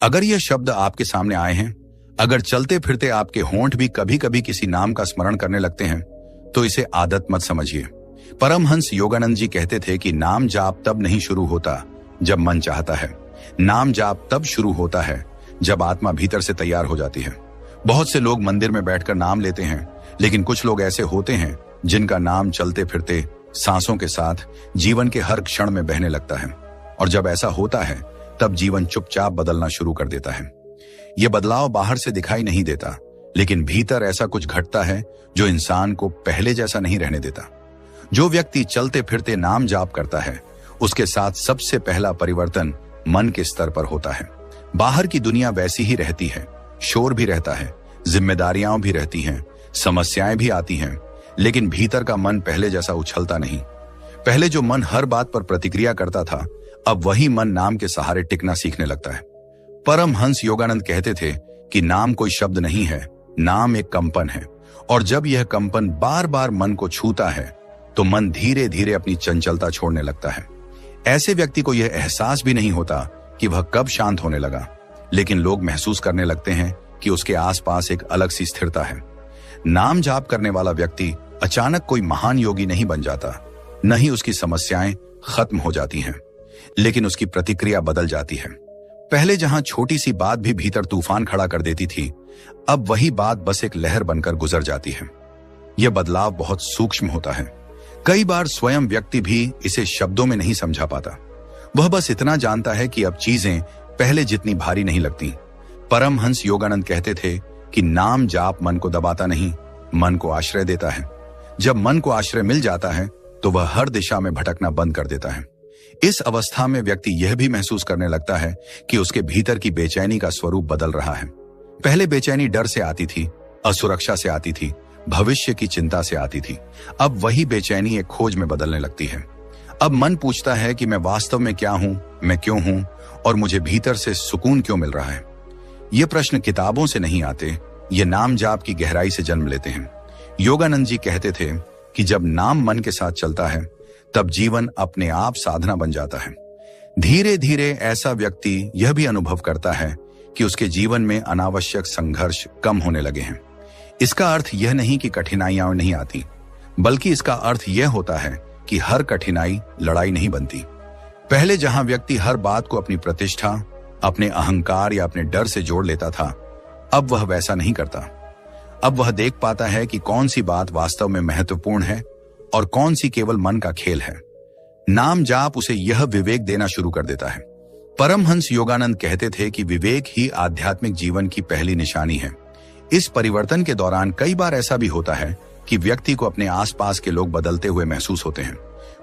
अगर यह शब्द आपके सामने आए हैं, अगर चलते फिरते आपके होंठ भी कभी कभी किसी नाम का स्मरण करने लगते हैं, तो इसे आदत मत समझिए। परमहंस योगानंद जी कहते थे कि नाम जाप तब नहीं शुरू होता जब मन चाहता है, नाम जाप तब शुरू होता है जब आत्मा भीतर से तैयार हो जाती है। बहुत से लोग मंदिर में बैठकर नाम लेते हैं, लेकिन कुछ लोग ऐसे होते हैं जिनका नाम चलते फिरते सांसों के साथ जीवन के हर क्षण में बहने लगता है, और जब ऐसा होता है तब जीवन चुपचाप बदलना शुरू कर देता है। यह बदलाव बाहर से दिखाई नहीं देता, लेकिन भीतर ऐसा कुछ घटता है जो इंसान को पहले जैसा नहीं रहने देता। जो व्यक्ति चलते फिरते नाम जाप करता है, उसके साथ सबसे पहला परिवर्तन मन के स्तर पर होता है। बाहर की दुनिया वैसी ही रहती है, शोर भी रहता है, जिम्मेदारियां भी रहती हैं, समस्याएं भी आती हैं, लेकिन भीतर का मन पहले जैसा उछलता नहीं। पहले जो मन हर बात पर प्रतिक्रिया करता था, अब वही मन नाम के सहारे टिकना सीखने लगता है। परमहंस योगानंद कहते थे कि नाम कोई शब्द नहीं है, नाम एक कंपन है, और जब यह कंपन बार बार मन को छूता है तो मन धीरे धीरे अपनी चंचलता छोड़ने लगता है। ऐसे व्यक्ति को यह एहसास भी नहीं होता कि वह कब शांत होने लगा, लेकिन लोग महसूस करने लगते हैं कि उसके आसपास एक अलग सी स्थिरता है। नाम जाप करने वाला व्यक्ति अचानक कोई महान योगी नहीं बन जाता, न ही उसकी समस्याएं खत्म हो जाती हैं, लेकिन उसकी प्रतिक्रिया बदल जाती है। पहले जहां छोटी सी बात भी भीतर तूफान खड़ा कर देती थी, अब वही बात बस एक लहर बनकर गुजर जाती है। यह बदलाव बहुत सूक्ष्म होता है। कई बार स्वयं व्यक्ति भी इसे शब्दों में नहीं समझा पाता। वह बस इतना जानता है कि अब चीजें पहले जितनी भारी नहीं लगती। परमहंस योगानंद कहते थे कि नाम जाप मन को दबाता नहीं, मन को आश्रय देता है। जब मन को आश्रय मिल जाता है तो वह हर दिशा में भटकना बंद कर देता है। इस अवस्था में व्यक्ति यह भी महसूस करने लगता है कि उसके भीतर की बेचैनी का स्वरूप बदल रहा है। पहले बेचैनी डर से आती थी, असुरक्षा से आती थी, भविष्य की चिंता से आती थी। अब वही बेचैनी एक खोज में बदलने लगती है। अब मन पूछता है कि मैं वास्तव में क्या हूं, मैं क्यों हूं, और मुझे भीतर से सुकून क्यों मिल रहा है। ये प्रश्न किताबों से नहीं आते, ये नाम जाप की गहराई से जन्म लेते हैं। योगानंद जी कहते थे कि जब नाम मन के साथ चलता है तब जीवन अपने आप साधना बन जाता है। धीरे धीरे ऐसा व्यक्ति यह भी अनुभव करता है कि उसके जीवन में अनावश्यक संघर्ष कम होने लगे हैं। इसका अर्थ यह नहीं कि कठिनाइयां नहीं आती, बल्कि इसका अर्थ यह होता है कि हर कठिनाई लड़ाई नहीं बनती। पहले जहां व्यक्ति हर बात को अपनी प्रतिष्ठा, अपने अहंकार या अपने डर से जोड़ लेता था, अब वह वैसा नहीं करता। अब वह देख पाता है कि कौन सी बात वास्तव में महत्वपूर्ण है और कौन सी केवल मन का खेल है। नाम जाप उसे यह विवेक देना शुरू कर देता है। परमहंस योगानंद कहते थे कि विवेक ही आध्यात्मिक जीवन की पहली निशानी है। इस परिवर्तन के दौरान कई बार ऐसा भी होता है कि व्यक्ति को अपने आसपास के लोग बदलते हुए महसूस होते हैं।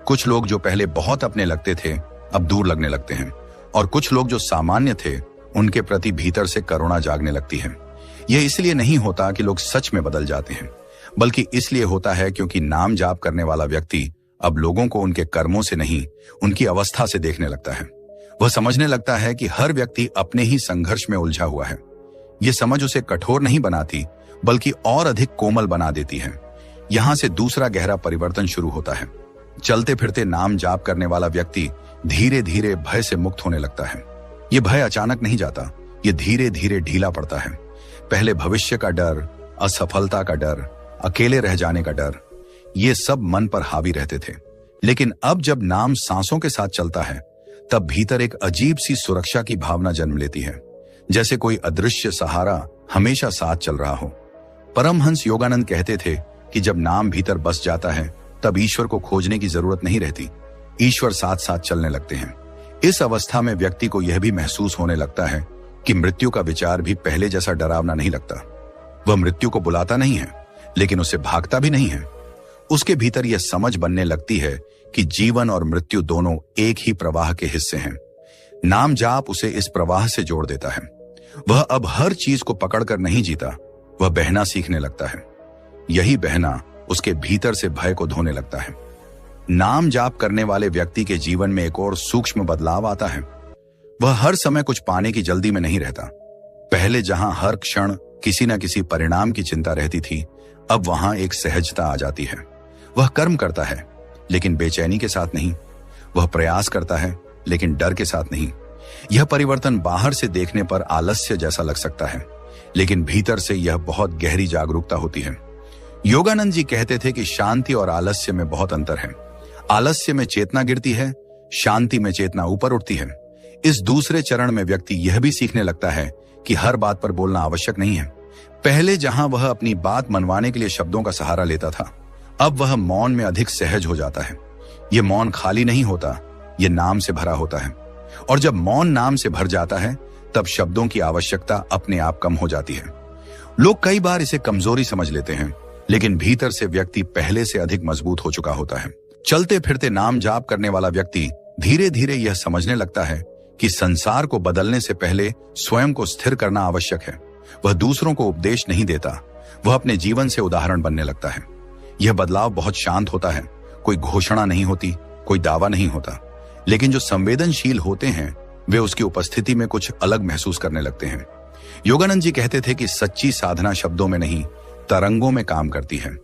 कुछ लोग जो पहले बहुत अपने लगते थे, अब दूर लगने लगते हैं, और कुछ लोग जो सामान्य थे, उनके प्रति भीतर से करुणा जागने लगती है। यह इसलिए नहीं होता कि लोग सच में बदल जाते हैं, बल्कि इसलिए होता है क्योंकि नाम जाप करने वाला व्यक्ति अब लोगों को उनके कर्मों से नहीं, उनकी अवस्था से देखने लगता है। वह समझने लगता है कि हर व्यक्ति अपने ही संघर्ष में उलझा हुआ है। यह समझ उसे कठोर नहीं बनाती, बल्कि और अधिक कोमल बना देती है। यहां से दूसरा गहरा परिवर्तन शुरू होता है। चलते फिरते नाम जाप करने वाला व्यक्ति धीरे धीरे भय से मुक्त होने लगता है। यह भय अचानक नहीं जाता, यह धीरे धीरे ढीला पड़ता है। पहले भविष्य का डर, असफलता का डर, अकेले रह जाने का डर, ये सब मन पर हावी रहते थे। लेकिन अब जब नाम सांसों के साथ चलता है, तब भीतर एक अजीब सी सुरक्षा की भावना जन्म लेती है, जैसे कोई अदृश्य सहारा हमेशा साथ चल रहा हो। परमहंस योगानंद कहते थे कि जब नाम भीतर बस जाता है, तब ईश्वर को खोजने की जरूरत नहीं रहती, ईश्वर साथ साथ चलने लगते हैं। इस अवस्था में व्यक्ति को यह भी महसूस होने लगता है कि मृत्यु का विचार भी पहले जैसा डरावना नहीं लगता। वह मृत्यु को बुलाता नहीं है, लेकिन उसे भागता भी नहीं है। उसके भीतर यह समझ बनने लगती है कि जीवन और मृत्यु दोनों एक ही प्रवाह के हिस्से हैं। नाम जाप उसे इस प्रवाह से जोड़ देता है। वह अब हर चीज को पकड़कर नहीं जीता, वह बहना सीखने लगता है। यही बहना उसके भीतर से भय को धोने लगता है। नाम जाप करने वाले व्यक्ति के जीवन में एक और सूक्ष्म बदलाव आता है। वह हर समय कुछ पाने की जल्दी में नहीं रहता। पहले जहां हर क्षण किसी न किसी परिणाम की चिंता रहती थी, अब वहां एक सहजता आ जाती है। वह कर्म करता है, लेकिन बेचैनी के साथ नहीं। वह प्रयास करता है, लेकिन डर के साथ नहीं। यह परिवर्तन बाहर से देखने पर आलस्य जैसा लग सकता है, लेकिन भीतर से यह बहुत गहरी जागरूकता होती है। योगानंद जी कहते थे कि शांति और आलस्य में बहुत अंतर है। आलस्य में चेतना गिरती है, शांति में चेतना ऊपर उठती है। इस दूसरे चरण में व्यक्ति यह भी सीखने लगता है कि हर बात पर बोलना आवश्यक नहीं है। पहले जहां वह अपनी बात मनवाने के लिए शब्दों का सहारा लेता था, अब वह मौन में अधिक सहज हो जाता है। यह मौन खाली नहीं होता, यह नाम से भरा होता है। और जब मौन नाम से भर जाता है, तब शब्दों की आवश्यकता अपने आप कम हो जाती है। लोग कई बार इसे कमजोरी समझ लेते हैं, लेकिन भीतर से व्यक्ति पहले से अधिक मजबूत हो चुका होता है। चलते फिरते नाम जाप करने वाला व्यक्ति धीरे धीरे यह समझने लगता है कि संसार को बदलने से पहले स्वयं को स्थिर करना आवश्यक है। वह दूसरों को उपदेश नहीं देता, वह अपने जीवन से उदाहरण बनने लगता है। यह बदलाव बहुत शांत होता है, कोई घोषणा नहीं होती, कोई दावा नहीं होता, लेकिन जो संवेदनशील होते हैं वे उसकी उपस्थिति में कुछ अलग महसूस करने लगते हैं। योगानंद जी कहते थे कि सच्ची साधना शब्दों में नहीं, तरंगों में काम करती है।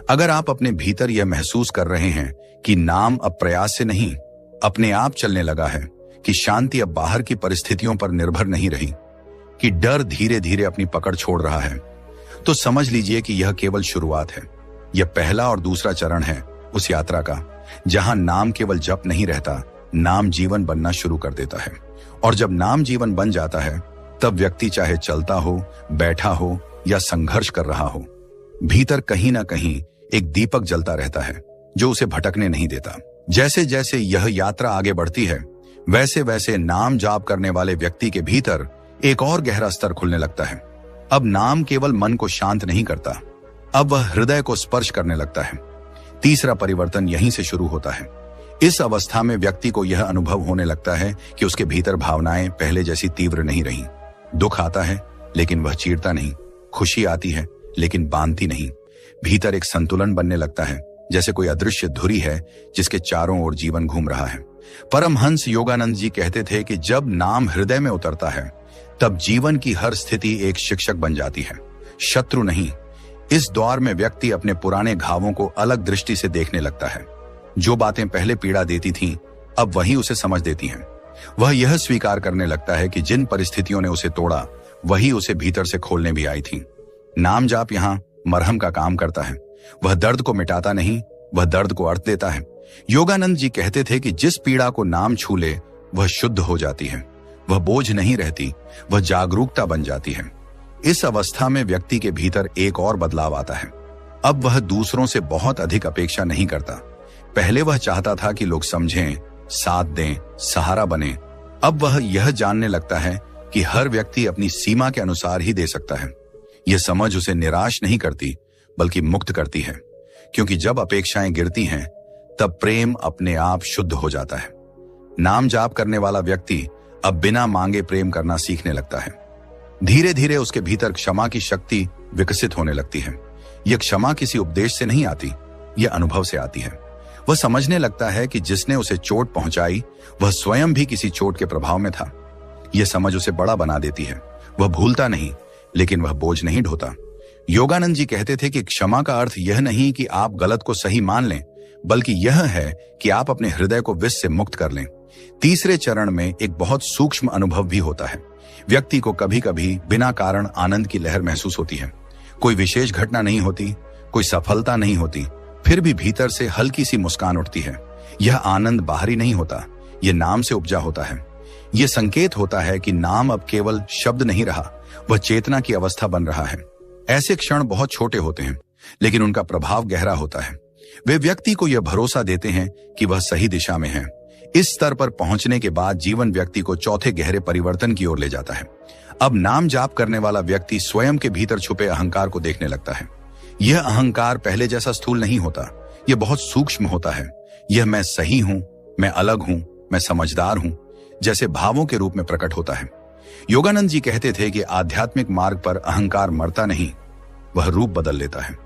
अगर आप अपने भीतर यह महसूस कर रहे हैं कि नाम अब प्रयास से नहीं, अपने आप चलने लगा है, कि शांति अब बाहर की परिस्थितियों पर निर्भर नहीं रही, कि डर धीरे धीरे अपनी पकड़ छोड़ रहा है, तो समझ लीजिए कि यह केवल शुरुआत है। यह पहला और दूसरा चरण है उस यात्रा का, जहां नाम केवल जप नहीं रहता, नाम जीवन बनना शुरू कर देता है। और जब नाम जीवन बन जाता है, तब व्यक्ति चाहे चलता हो, बैठा हो या संघर्ष कर रहा हो, भीतर कहीं ना कहीं एक दीपक जलता रहता है जो उसे भटकने नहीं देता। जैसे जैसे यह यात्रा आगे बढ़ती है, वैसे वैसे नाम जाप करने वाले व्यक्ति के भीतर एक और गहरा स्तर खुलने लगता है। अब नाम केवल मन को शांत नहीं करता, अब वह हृदय को स्पर्श करने लगता है। तीसरा परिवर्तन यहीं से शुरू होता है। इस अवस्था में व्यक्ति को यह अनुभव होने लगता है कि उसके भीतर भावनाएं पहले जैसी तीव्र नहीं रही। दुख आता है लेकिन वह चीरता नहीं, खुशी आती है लेकिन बांधती नहीं। भीतर एक संतुलन बनने लगता है, जैसे कोई अदृश्य धुरी है जिसके चारों ओर जीवन घूम रहा है। परमहंस योगानंद जी कहते थे कि जब नाम हृदय में उतरता है, तब जीवन की हर स्थिति एक शिक्षक बन जाती है, शत्रु नहीं। इस दौर में व्यक्ति अपने पुराने घावों को अलग दृष्टि से देखने लगता है। जो बातें पहले पीड़ा देती थीं, अब वही उसे समझ देती हैं। वह यह स्वीकार करने लगता है कि जिन परिस्थितियों ने उसे तोड़ा, वही उसे भीतर से खोलने भी आई थी। नाम जाप यहाँ मरहम का काम करता है। वह दर्द को मिटाता नहीं, वह दर्द को अर्थ देता है। योगानंद जी कहते थे कि जिस पीड़ा को नाम छू ले, वह शुद्ध हो जाती है। वह बोझ नहीं रहती, वह जागरूकता बन जाती है। इस अवस्था में व्यक्ति के भीतर एक और बदलाव आता है। अब वह दूसरों से बहुत अधिक अपेक्षा नहीं करता। पहले वह चाहता था कि लोग समझें, साथ दें, सहारा बने। अब वह यह जानने लगता है कि हर व्यक्ति अपनी सीमा के अनुसार ही दे सकता है। यह समझ उसे निराश नहीं करती, बल्कि मुक्त करती है, क्योंकि जब अपेक्षाएं गिरती हैं, तब प्रेम अपने आप शुद्ध हो जाता है। नाम जाप करने वाला व्यक्ति अब बिना मांगे प्रेम करना सीखने लगता है। धीरे धीरे उसके भीतर क्षमा की शक्ति विकसित होने लगती है। यह क्षमा किसी उपदेश से नहीं आती, यह अनुभव से आती है। वह समझने लगता है कि जिसने उसे चोट पहुंचाई, वह स्वयं भी किसी चोट के प्रभाव में था। यह समझ उसे बड़ा बना देती है। वह भूलता नहीं, लेकिन वह बोझ नहीं ढोता। योगानंद जी कहते थे कि क्षमा का अर्थ यह नहीं कि आप गलत को सही मान लें, बल्कि यह है कि आप अपने हृदय को विष से मुक्त कर लें। तीसरे चरण में एक बहुत सूक्ष्म अनुभव भी होता है। व्यक्ति को कभी कभी बिना कारण आनंद की लहर महसूस होती है। कोई विशेष घटना नहीं होती, कोई सफलता नहीं होती, फिर भी भीतर से हल्की सी मुस्कान उठती है। यह आनंद बाहरी नहीं होता, यह नाम से उपजा होता है। यह संकेत होता है कि नाम अब केवल शब्द नहीं रहा, वह चेतना की अवस्था बन रहा है। ऐसे क्षण बहुत छोटे होते हैं, लेकिन उनका प्रभाव गहरा होता है। वे व्यक्ति को यह भरोसा देते हैं कि वह सही दिशा में है। इस स्तर पर पहुंचने के बाद जीवन व्यक्ति को चौथे गहरे परिवर्तन की ओर ले जाता है। अब नाम जाप करने वाला व्यक्ति स्वयं के भीतर छुपे अहंकार को देखने लगता है। यह अहंकार पहले जैसा स्थूल नहीं होता, यह बहुत सूक्ष्म होता है। यह मैं सही हूं, मैं अलग हूं, मैं समझदार हूं जैसे भावों के रूप में प्रकट होता है। योगानंद जी कहते थे कि आध्यात्मिक मार्ग पर अहंकार मरता नहीं, वह रूप बदल लेता है।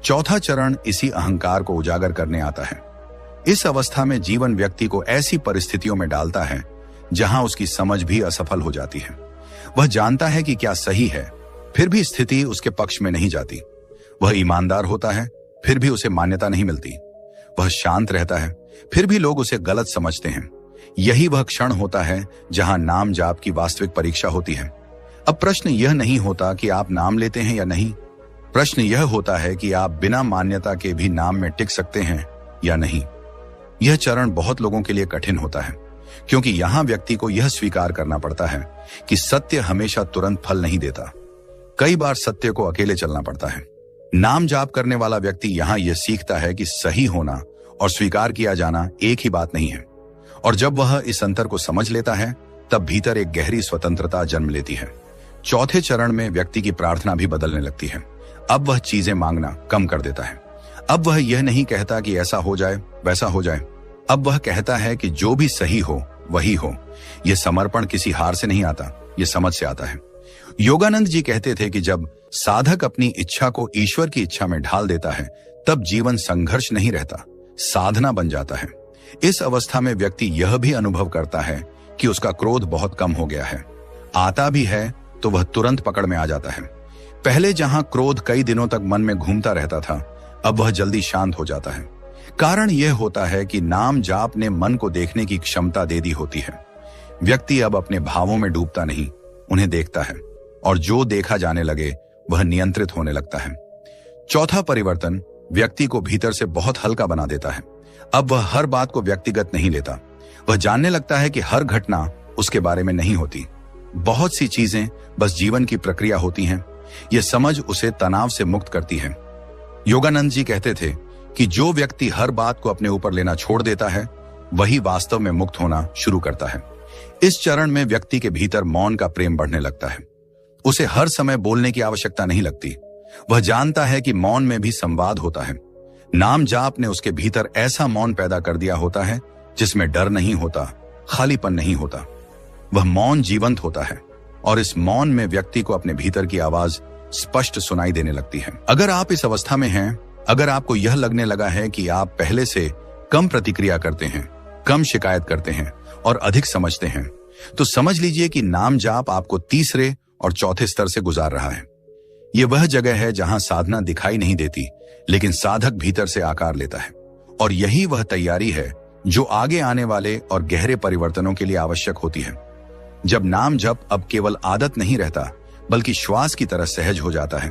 चौथा चरण इसी अहंकार को उजागर करने आता है। इस अवस्था में जीवन व्यक्ति को ऐसी परिस्थितियों में डालता है जहां उसकी समझ भी असफल हो जाती है। वह जानता है कि क्या सही है, फिर भी स्थिति उसके पक्ष में नहीं जाती। वह ईमानदार होता है, फिर भी उसे मान्यता नहीं मिलती। वह शांत रहता है, फिर भी लोग उसे गलत समझते हैं। यही वह क्षण होता है जहां नाम जाप की वास्तविक परीक्षा होती है। अब प्रश्न यह नहीं होता कि आप नाम लेते हैं या नहीं, प्रश्न यह होता है कि आप बिना मान्यता के भी नाम में टिक सकते हैं या नहीं। यह चरण बहुत लोगों के लिए कठिन होता है, क्योंकि यहां व्यक्ति को यह स्वीकार करना पड़ता है कि सत्य हमेशा तुरंत फल नहीं देता। कई बार सत्य को अकेले चलना पड़ता है। नाम जाप करने वाला व्यक्ति यहां यह सीखता है कि सही होना और स्वीकार किया जाना एक ही बात नहीं है, और जब वह इस अंतर को समझ लेता है तब भीतर एक गहरी स्वतंत्रता जन्म लेती है। चौथे चरण में व्यक्ति की प्रार्थना भी बदलने लगती है। अब वह चीजें मांगना कम कर देता है। अब वह यह नहीं कहता कि ऐसा हो जाए वैसा हो जाए, अब वह कहता है कि जो भी सही हो वही हो। यह समर्पण किसी हार से नहीं आता, यह समझ से आता है। योगानंद जी कहते थे कि जब साधक अपनी इच्छा को ईश्वर की इच्छा में ढाल देता है तब जीवन संघर्ष नहीं रहता, साधना बन जाता है। इस अवस्था में व्यक्ति यह भी अनुभव करता है कि उसका क्रोध बहुत कम हो गया है। आता भी है तो वह तुरंत पकड़ में आ जाता है। पहले जहां क्रोध कई दिनों तक मन में घूमता रहता था, अब वह जल्दी शांत हो जाता है। कारण यह होता है कि नाम जाप ने मन को देखने की क्षमता दे दी होती है। व्यक्ति अब अपने भावों में डूबता नहीं, उन्हें देखता है, और जो देखा जाने लगे वह नियंत्रित होने लगता है। चौथा परिवर्तन व्यक्ति को भीतर से बहुत हल्का बना देता है। अब वह हर बात को व्यक्तिगत नहीं लेता। वह जानने लगता है कि हर घटना उसके बारे में नहीं होती। बहुत सी चीजें बस जीवन की प्रक्रिया होती हैं। यह समझ उसे तनाव से मुक्त करती है। योगानंद जी कहते थे कि जो व्यक्ति हर बात को अपने ऊपर लेना छोड़ देता है वही वास्तव में मुक्त होना शुरू करता है। इस चरण में व्यक्ति के भीतर मौन का प्रेम बढ़ने लगता है। उसे हर समय बोलने की आवश्यकता नहीं लगती। वह जानता है कि मौन में भी संवाद होता है। नाम जाप ने उसके भीतर ऐसा मौन पैदा कर दिया होता है जिसमें डर नहीं होता, खालीपन नहीं होता। वह मौन जीवंत होता है और इस मौन में व्यक्ति को अपने भीतर की आवाज स्पष्ट सुनाई देने लगती है। अगर आप इस अवस्था में हैं, अगर आपको यह लगने लगा है कि आप पहले से कम प्रतिक्रिया करते हैं, कम शिकायत करते हैं और अधिक समझते हैं, तो समझ लीजिए कि नाम जाप आपको तीसरे और चौथे स्तर से गुजार रहा है। यह वह जगह है जहां साधना दिखाई नहीं देती, लेकिन साधक भीतर से आकार लेता है। और यही वह तैयारी है जो आगे आने वाले और गहरे परिवर्तनों के लिए आवश्यक होती है। जब नाम जप अब केवल आदत नहीं रहता, बल्कि श्वास की तरह सहज हो जाता है,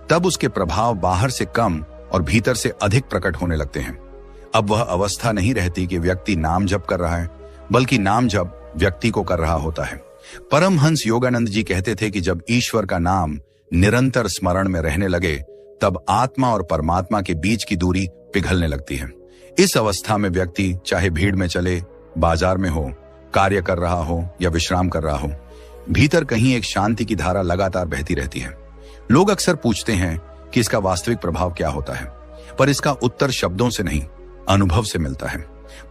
तब उसके प्रभाव बाहर से कम और भीतर से अधिक प्रकट होने लगते हैं। अब वह अवस्था नहीं रहती कि व्यक्ति नाम जप कर रहा है, बल्कि नाम जप व्यक्ति को कर रहा होता है। परमहंस योगानंद जी कहते थे कि जब ईश्वर का नाम निरंतर स्मरण में रहने लगे, तब आत्मा और परमात्मा के बीच की दूरी पिघलने लगती है। इस अवस्था में व्यक्ति चाहे भीड़ में चले, बाजार में हो, कार्य कर रहा हो या विश्राम कर रहा हो, भीतर कहीं एक शांति की धारा लगातार बहती रहती है। लोग अक्सर पूछते हैं कि इसका वास्तविक प्रभाव क्या होता है, पर इसका उत्तर शब्दों से नहीं, अनुभव से मिलता है।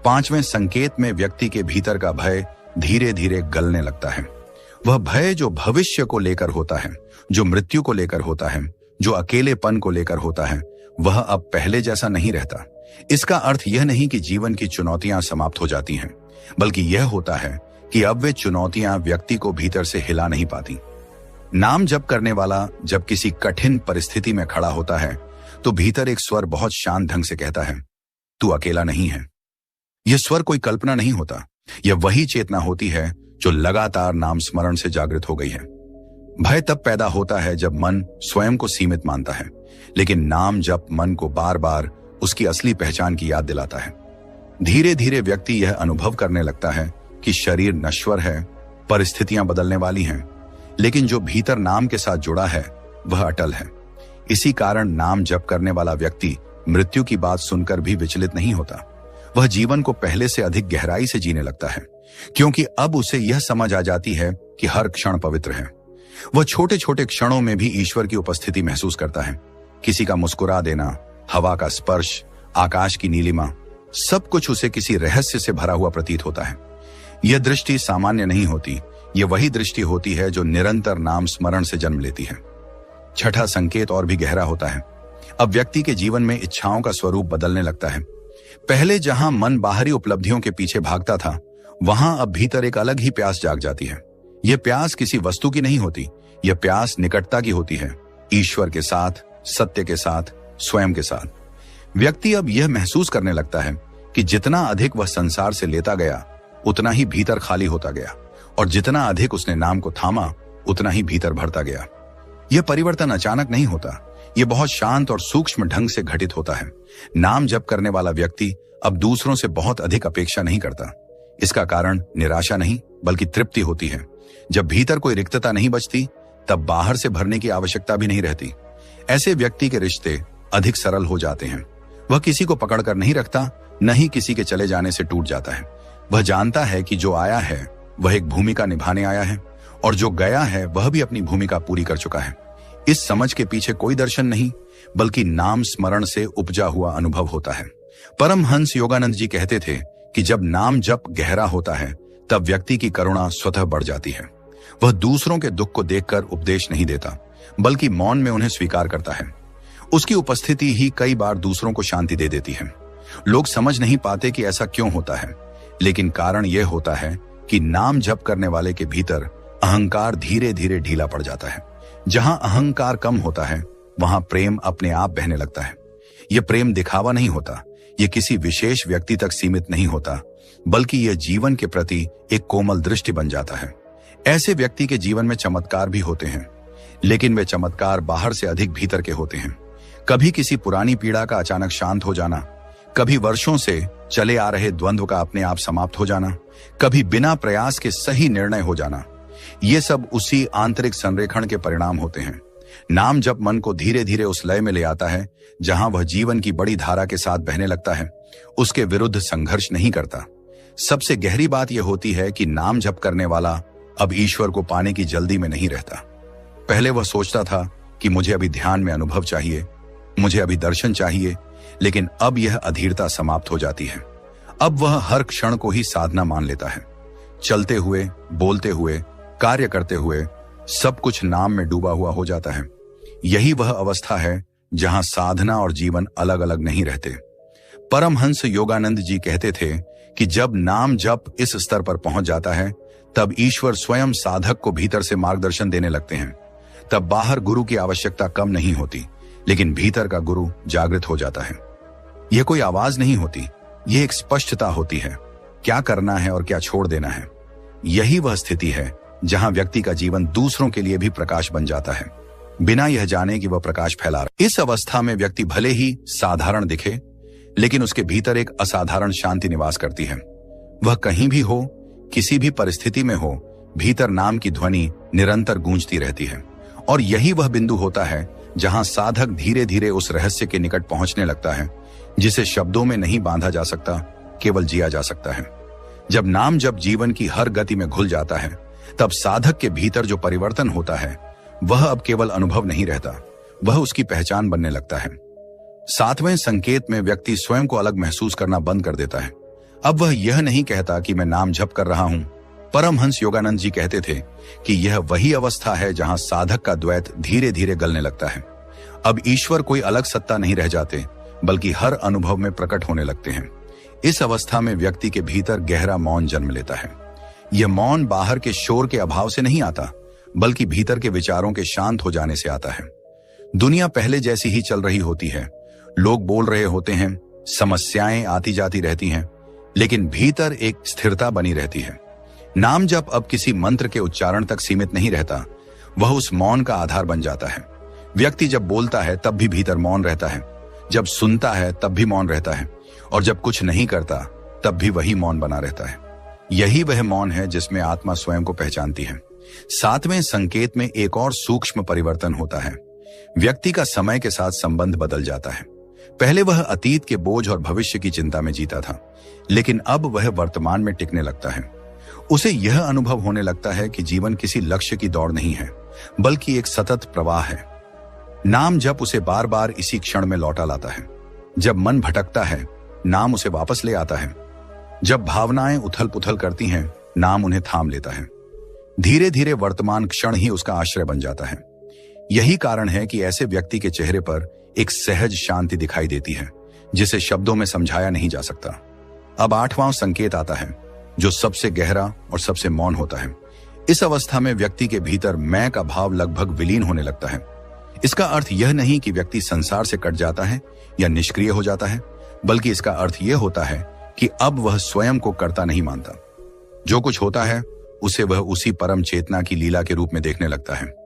पांचवें संकेत में व्यक्ति के भीतर का भय धीरे धीरे गलने लगता है। वह भय जो भविष्य को लेकर होता है, जो मृत्यु को लेकर होता है, जो अकेलेपन को लेकर होता है, वह अब पहले जैसा नहीं रहता। इसका अर्थ यह नहीं कि जीवन की चुनौतियां समाप्त हो जाती हैं, बल्कि यह होता है कि अब वे चुनौतियां व्यक्ति को भीतर से हिला नहीं पाती। नाम जप करने वाला जब किसी कठिन परिस्थिति में खड़ा होता है तो भीतर एक स्वर बहुत शांत ढंग से कहता है, तू अकेला नहीं है। यह स्वर कोई कल्पना नहीं होता, यह वही चेतना होती है जो लगातार नाम स्मरण से जागृत हो गई है। भय तब पैदा होता है जब मन स्वयं को सीमित मानता है, लेकिन नाम जप मन को बार बार उसकी असली पहचान की याद दिलाता है। धीरे धीरे व्यक्ति यह अनुभव करने लगता है कि शरीर नश्वर है, परिस्थितियां बदलने वाली हैं, लेकिन जो भीतर नाम के साथ जुड़ा है वह अटल है। इसी कारण नाम जप करने वाला व्यक्ति मृत्यु की बात सुनकर भी विचलित नहीं होता। वह जीवन को पहले से अधिक गहराई से जीने लगता है, क्योंकि अब उसे यह समझ आ जाती है कि हर क्षण पवित्र है। वह छोटे छोटे क्षणों में भी ईश्वर की उपस्थिति महसूस करता है। किसी का मुस्कुरा देना, हवा का स्पर्श, आकाश की नीलिमा, सब कुछ उसे किसी रहस्य से भरा हुआ प्रतीत होता है। यह दृष्टि सामान्य नहीं होती, यह वही दृष्टि होती है जो निरंतर नाम स्मरण से जन्म लेती है। छठा संकेत और भी गहरा होता है। अब व्यक्ति के जीवन में इच्छाओं का स्वरूप बदलने लगता है। पहले जहां मन बाहरी उपलब्धियों के पीछे भागता था, वहां अब भीतर एक अलग ही प्यास जाग जाती है। यह प्यास किसी वस्तु की नहीं होती, यह प्यास निकटता की होती है, ईश्वर के साथ, सत्य के साथ, स्वयं के साथ। व्यक्ति अब यह महसूस करने लगता है कि जितना अधिक वह संसार से लेता गया, उतना ही भीतर खाली होता गया, और जितना अधिक उसने नाम को थामा उतना ही भीतर भरता गया। यह परिवर्तन अचानक नहीं होता, यह बहुत शांत और सूक्ष्म ढंग से घटित होता है। नाम जप करने वाला व्यक्ति अब दूसरों से बहुत अधिक अपेक्षा नहीं करता। इसका कारण निराशा नहीं बल्कि तृप्ति होती है। जब भीतर कोई रिक्तता नहीं बचती, तब बाहर से भरने की आवश्यकता भी नहीं रहती। ऐसे व्यक्ति के रिश्ते अधिक सरल हो जाते हैं। वह किसी को पकड़ कर नहीं रखता, न ही किसी के चले जाने से टूट जाता है। वह जानता है कि जो आया है वह एक भूमिका निभाने आया है, और जो गया है वह भी अपनी भूमिका पूरी कर चुका है। इस समझ के पीछे कोई दर्शन नहीं बल्कि नाम स्मरण से उपजा हुआ अनुभव होता है। परमहंस योगानंद जी कहते थे कि जब नाम जप गहरा होता है तब व्यक्ति की करुणा स्वतः बढ़ जाती है। वह दूसरों के दुख को देखकर उपदेश नहीं देता बल्कि मौन में उन्हें स्वीकार करता है। उसकी उपस्थिति ही कई बार दूसरों को शांति दे देती है। लोग समझ नहीं पाते कि ऐसा क्यों होता है, लेकिन कारण यह होता है कि नाम जप करने वाले के भीतर अहंकार धीरे धीरे ढीला पड़ जाता है। जहां अहंकार कम होता है वहां प्रेम अपने आप बहने लगता है। यह प्रेम दिखावा नहीं होता, यह किसी विशेष व्यक्ति तक सीमित नहीं होता, बल्कि यह जीवन के प्रति एक कोमल दृष्टि बन जाता है। ऐसे व्यक्ति के जीवन में चमत्कार भी होते हैं, लेकिन वे चमत्कार बाहर से अधिक भीतर के होते हैं। कभी किसी पुरानी पीड़ा का अचानक शांत हो जाना, कभी वर्षों से चले आ रहे द्वंद्व का अपने आप समाप्त हो जाना, कभी बिना प्रयास के सही निर्णय हो जाना। ये सब उसी आंतरिक संरेखण के परिणाम होते हैं। नाम जप मन को धीरे धीरे उस लय में ले आता है जहां वह जीवन की बड़ी धारा के साथ बहने लगता है, उसके विरुद्ध संघर्ष नहीं करता। सबसे गहरी बात यह होती है कि नाम जप करने वाला अब ईश्वर को पाने की जल्दी में नहीं रहता। पहले वह सोचता था कि मुझे अभी ध्यान में अनुभव चाहिए, मुझे अभी दर्शन चाहिए, लेकिन अब यह अधीरता समाप्त हो जाती है। अब वह हर क्षण को ही साधना मान लेता है। चलते हुए, बोलते हुए, कार्य करते हुए सब कुछ नाम में डूबा हुआ हो जाता है। यही वह अवस्था है जहां साधना और जीवन अलग अलग नहीं रहते। परमहंस योगानंद जी कहते थे कि जब नाम जप इस स्तर पर पहुंच जाता है तब ईश्वर स्वयं साधक को भीतर से मार्गदर्शन देने लगते हैं। तब बाहर गुरु की आवश्यकता कम नहीं होती, लेकिन भीतर का गुरु जागृत हो जाता है। यह कोई आवाज नहीं होती, यह एक स्पष्टता होती है, क्या करना है और क्या छोड़ देना है। यही वह स्थिति है जहां व्यक्ति का जीवन दूसरों के लिए भी प्रकाश बन जाता है, बिना यह जाने कि वह प्रकाश फैला रहा है। इस अवस्था में व्यक्ति भले ही साधारण दिखे, लेकिन उसके भीतर एक असाधारण शांति निवास करती है। वह कहीं भी हो, किसी भी परिस्थिति में हो, भीतर नाम की ध्वनि निरंतर गूंजती रहती है। और यही वह बिंदु होता है जहां साधक धीरे धीरे उस रहस्य के निकट पहुंचने लगता है जिसे शब्दों में नहीं बांधा जा सकता, केवल जिया जा सकता है। जब नाम जब जीवन की हर गति में घुल जाता है, तब साधक के भीतर जो परिवर्तन होता है वह अब केवल अनुभव नहीं रहता, वह उसकी पहचान बनने लगता है। सातवें संकेत में व्यक्ति स्वयं को अलग महसूस करना बंद कर देता है। अब वह यह नहीं कहता कि मैं नाम जप कर रहा हूं। परमहंस योगानंद जी कहते थे कि यह वही अवस्था है जहां साधक का द्वैत धीरे धीरे गलने लगता है। अब ईश्वर कोई अलग सत्ता नहीं रह जाते, बल्कि हर अनुभव में प्रकट होने लगते हैं। इस अवस्था में व्यक्ति के भीतर गहरा मौन जन्म लेता है। यह मौन बाहर के शोर के अभाव से नहीं आता, बल्कि भीतर के विचारों के शांत हो जाने से आता है। दुनिया पहले जैसी ही चल रही होती है, लोग बोल रहे होते हैं, समस्याएं आती जाती रहती हैं, लेकिन भीतर एक स्थिरता बनी रहती है। नाम जप अब किसी मंत्र के उच्चारण तक सीमित नहीं रहता, वह उस मौन का आधार बन जाता है। व्यक्ति जब बोलता है तब भी भीतर मौन रहता है, जब सुनता है तब भी मौन रहता है, और जब कुछ नहीं करता तब भी वही मौन बना रहता है। यही वह मौन है जिसमें आत्मा स्वयं को पहचानती है। सातवें संकेत में एक और सूक्ष्म परिवर्तन होता है। व्यक्ति का समय के साथ संबंध बदल जाता है। पहले वह अतीत के बोझ और भविष्य की चिंता में जीता था, लेकिन अब वह वर्तमान में टिकने लगता है। उसे यह अनुभव होने लगता है कि जीवन किसी लक्ष्य की दौड़ नहीं है, बल्कि एक सतत प्रवाह है। नाम जप उसे बार बार इसी क्षण में लौटा लाता है। जब मन भटकता है, नाम उसे वापस ले आता है। जब भावनाएं उथल पुथल करती हैं, नाम उन्हें थाम लेता है। धीरे धीरे वर्तमान क्षण ही उसका आश्रय बन जाता है। यही कारण है कि ऐसे व्यक्ति के चेहरे पर एक सहज शांति दिखाई देती है, जिसे शब्दों में समझाया नहीं जा सकता। अब आठवां संकेत आता है, जो सबसे गहरा और सबसे मौन होता है। इस अवस्था में व्यक्ति के भीतर मैं का भाव लगभग विलीन होने लगता है। इसका अर्थ यह नहीं कि व्यक्ति संसार से कट जाता है या निष्क्रिय हो जाता है, बल्कि इसका अर्थ यह होता है कि अब वह स्वयं को कर्ता नहीं मानता। जो कुछ होता है उसे वह उसी परम चेतना की लीला के रूप में देखने लगता है।